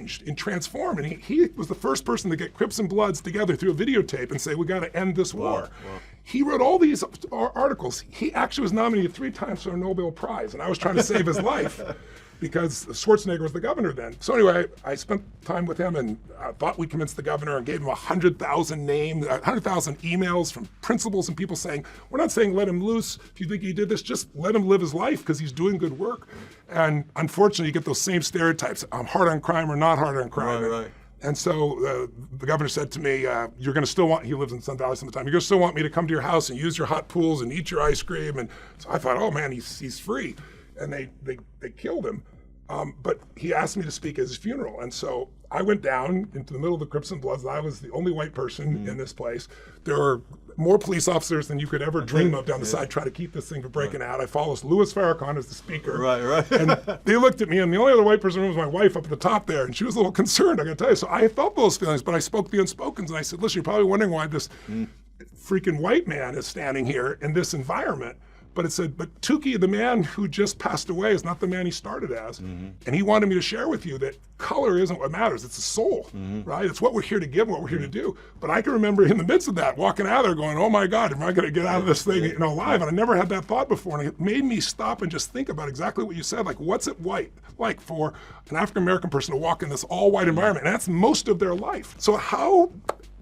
changed and transformed. And he was the first person to get Crips and Bloods together through a videotape and say, we got to end this war. Wow. He wrote all these articles. He actually was nominated 3 times for a Nobel Prize, and I was trying to save his life because Schwarzenegger was the governor then. So anyway, I spent time with him and thought we convinced the governor and gave him 100,000 names, 100,000 emails from principals and people saying, we're not saying let him loose. If you think he did this, just let him live his life because he's doing good work. And unfortunately, you get those same stereotypes. I'm hard on crime or not hard on crime. Right. And so the governor said to me, you're going to still want, he lives in Sun Valley some of the time, you're going to still want me to come to your house and use your hot pools and eat your ice cream. And so I thought, oh man, he's free. And they killed him. But he asked me to speak at his funeral. And so I went down into the middle of the Crips and Bloods. I was the only white person in this place. There were more police officers than you could ever dream of down the side, try to keep this thing from breaking out. I followed Louis Farrakhan as the speaker. Right. And they looked at me, and the only other white person in the room was my wife up at the top there, and she was a little concerned, I gotta tell you. So I felt those feelings, but I spoke the unspokens, and I said, listen, you're probably wondering why this freaking white man is standing here in this environment. But it said, but Tukey, the man who just passed away, is not the man he started as. And he wanted me to share with you that color isn't what matters, it's the soul, right? It's what we're here to give, what we're here to do. But I can remember in the midst of that, walking out of there going, oh my God, am I gonna get out of this thing alive? And I never had that thought before, and it made me stop and just think about exactly what you said, like what's it like for an African-American person to walk in this all-white environment? And that's most of their life. So how,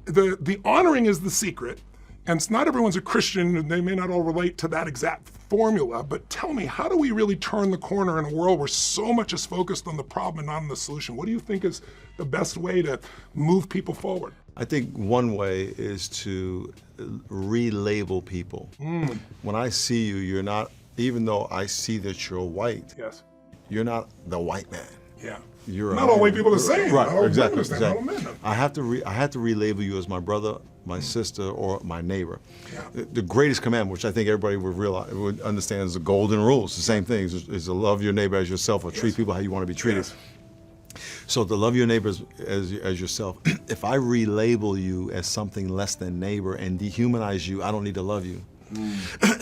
the honoring is the secret. And it's not everyone's a Christian, and they may not all relate to that exact formula, but tell me, how do we really turn the corner in a world where so much is focused on the problem and not on the solution? What do you think is the best way to move people forward? I think one way is to relabel people. When I see you, you're not, even though I see that you're white, yes, you're not the white man. Yeah. You're not all white people are the same. Right, exactly. I I have to relabel you as my brother, my sister, or my neighbor. The greatest commandment, which I think everybody would understand, is the golden rule. It's the same thing, is to love your neighbor as yourself, or treat people how you want to be treated. So to love your neighbors as yourself, if I relabel you as something less than neighbor and dehumanize you, I don't need to love you.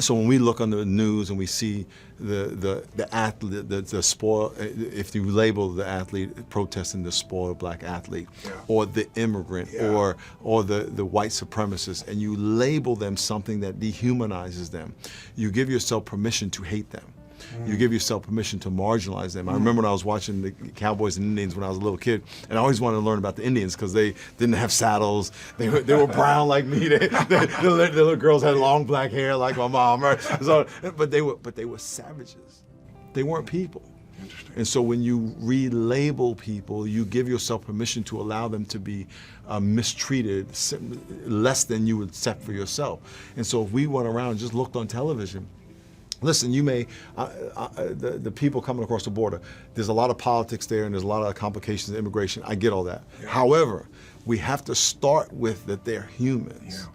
So when we look on the news and we see the athlete, the spoiled, if you label the athlete protesting the spoiled black athlete, or the immigrant, or the white supremacist, and you label them something that dehumanizes them, you give yourself permission to hate them. You give yourself permission to marginalize them. I remember when I was watching the Cowboys and Indians when I was a little kid, and I always wanted to learn about the Indians because they didn't have saddles. They were brown like me. The little girls had long black hair like my mom. Right? So, but they were savages. They weren't people. And so when you relabel people, you give yourself permission to allow them to be mistreated less than you would accept for yourself. And so if we went around and just looked on television, listen, you may, the people coming across the border, there's a lot of politics there and there's a lot of complications of immigration. I get all that. However, we have to start with that they're humans.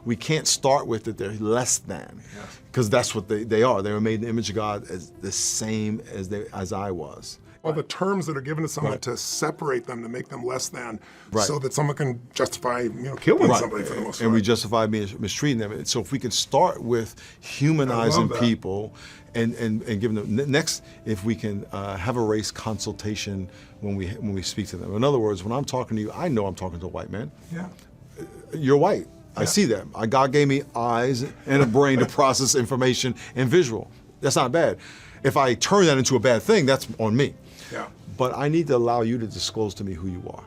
We can't start with that they're less than, because that's what they are. They were made in the image of God as the same as I was. All the terms that are given to someone to separate them, to make them less than, so that someone can justify, killing somebody for the most part. And we justify mistreating them. And so if we can start with humanizing people and giving them, next, if we can have a race consultation when we speak to them. In other words, when I'm talking to you, I know I'm talking to a white man. You're white. I see that. God gave me eyes and a brain to process information and visual. That's not bad. If I turn that into a bad thing, that's on me. But I need to allow you to disclose to me who you are.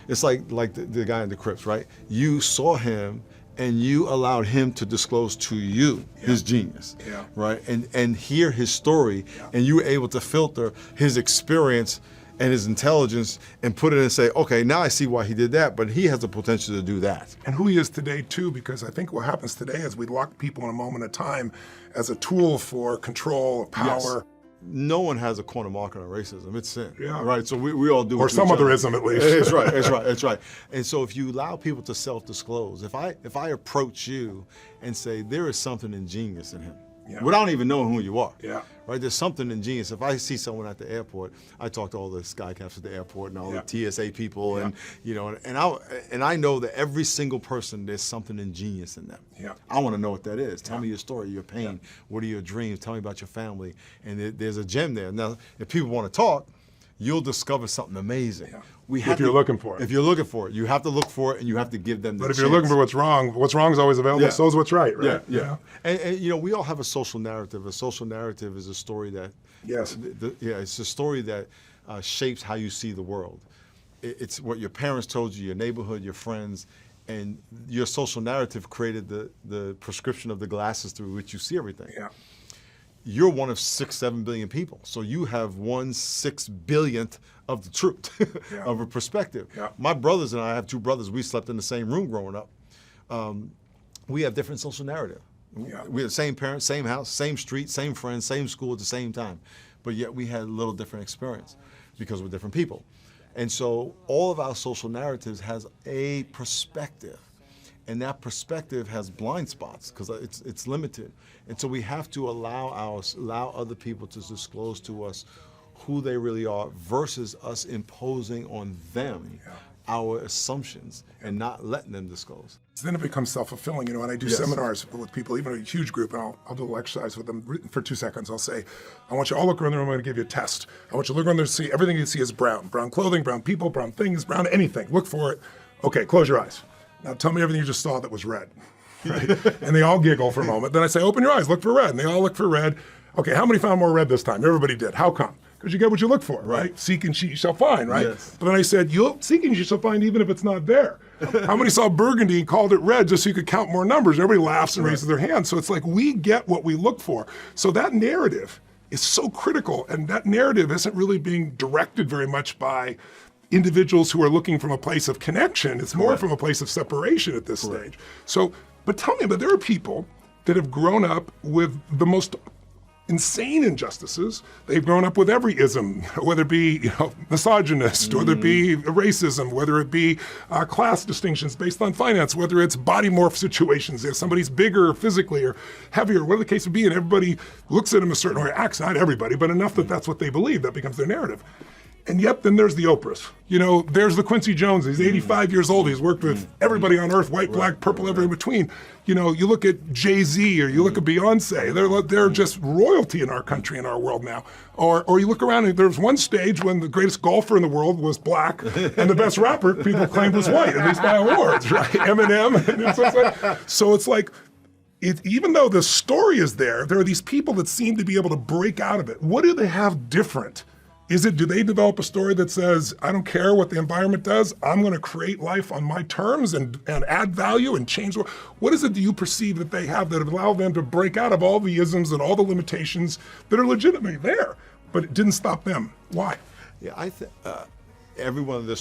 It's like the guy in the Crips, right? You saw him and you allowed him to disclose to you his genius, right? And hear his story, and you were able to filter his experience and his intelligence and put it in and say, okay, now I see why he did that, but he has the potential to do that. And who he is today too, because I think what happens today is we lock people in a moment of time as a tool for control, power. No one has a corner market on racism. It's sin, right? So we all do. Or some other ism, at least. It's right, it's right. And so if you allow people to self-disclose, if I approach you and say, there is something ingenious in him, without even knowing who you are, right? There's something ingenious. If I see someone at the airport, I talk to all the sky caps at the airport and all the TSA people, and and I know that every single person, there's something ingenious in them. I want to know what that is. Tell me your story, your pain. What are your dreams? Tell me about your family. And there's a gem there. Now, if people want to talk, you'll discover something amazing. Yeah. We If you're looking for it. If you're looking for it, you have to look for it, and you have to give them the But if chance. you're looking for what's wrong is always available. Yeah. So is what's right, right? Yeah. And you know, we all have a social narrative. A social narrative is a story that, Yes. it's a story that shapes how you see the world. It's what your parents told you, your neighborhood, your friends, and your social narrative created the prescription of the glasses through which you see everything. Yeah. You're one of 6-7 billion people, so you have 1/6 billionth of the truth Yeah. of a perspective. Yeah. My brothers and I have 2 brothers. We slept in the same room growing up. We have different social narrative. Yeah. We had the same parents, same house, same street, same friends, same school at the same time, but yet we had a little different experience because we're different people. And so all of our social narratives has a perspective. And that perspective has blind spots because it's limited. And so we have to allow other people to disclose to us who they really are versus us imposing on them our assumptions and not letting them disclose. So then it becomes self-fulfilling, you know, and I do Yes. seminars with people, even a huge group, and I'll do a little exercise with them for 2 seconds. I'll say, I want you all to look around the room, I'm going to give you a test. I want you to look around there and see everything you see is brown. Brown clothing, brown people, brown things, brown anything. Look for it. Okay, close your eyes. Now tell me everything you just saw that was red. Right? And they all giggle for a moment. Then I say, open your eyes, look for red. And they all look for red. Okay, how many found more red this time? Everybody did. How come? Because you get what you look for, right? Seek and you shall find, right? Yes. But then I said, you'll seek and you shall find even if it's not there. How many saw burgundy and called it red just so you could count more numbers? Everybody laughs and raises their hand. So it's like we get what we look for. So that narrative is so critical, and that narrative isn't really being directed very much by individuals who are looking from a place of connection. It's more from a place of separation at this stage. So, but tell me, but there are people that have grown up with the most insane injustices. They've grown up with every ism, whether it be misogynist, whether it be racism, whether it be class distinctions based on finance, whether it's body morph situations, if somebody's bigger physically or heavier, whatever the case would be, and everybody looks at them a certain way, acts, not everybody, but enough that that's what they believe, that becomes their narrative. And yet then there's the Oprahs. You know, there's the Quincy Jones. He's 85 years old. He's worked with everybody on earth, white, black, purple, everything in between. You know, you look at Jay-Z or you look at Beyonce. They're just royalty in our country, in our world now. Or you look around and there's one stage when the greatest golfer in the world was black and the best rapper people claimed was white, at least by awards, right? Eminem. So it's like, even though the story is there are these people that seem to be able to break out of it. What do they have different? Do they develop a story that says, I don't care what the environment does, I'm going to create life on my terms and add value and change the world? What is it do you perceive that they have that allow them to break out of all the isms and all the limitations that are legitimately there, but it didn't stop them? Why? Yeah, every one of their